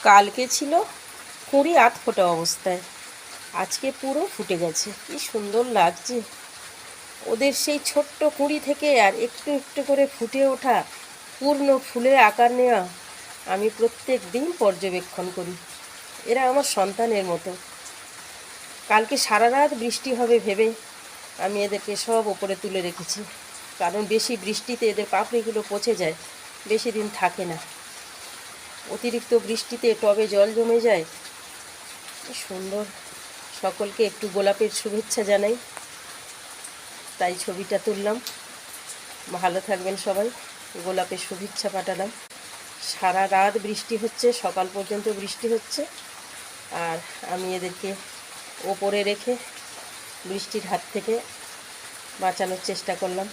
কালকে ছিল কুঁড়ি আধ ফোটা অবস্থায়, আজকে পুরো ফুটে গেছে। কি সুন্দর লাগছে। ওদের সেই ছোট্ট কুঁড়ি থেকে আর একটু একটু করে ফুটে ওঠা, পূর্ণ ফুলে আকার নেওয়া আমি প্রত্যেক দিন পর্যবেক্ষণ করি। এরা আমার সন্তানের মতো। কালকে সারা রাত বৃষ্টি হবে ভেবে আমি এদেরকে সব ওপরে তুলে রেখেছি, কারণ বেশি বৃষ্টিতে এদের পাপড়িগুলো পচে যায়, বেশি দিন থাকে না। অতিরিক্ত বৃষ্টিতে টবে জল জমে যায়। কি সুন্দর। সকলকে একটু গোলাপের শুভেচ্ছা জানাই, তাই ছবিটা তুললাম। ভালো থাকবেন সবাই, গোলাপের শুভেচ্ছা পাঠালাম। সারা রাত বৃষ্টি হচ্ছে, সকাল পর্যন্ত বৃষ্টি হচ্ছে, আর আমি এদেরকে ওপরে রেখে বৃষ্টির হাত থেকে বাঁচানোর চেষ্টা করলাম।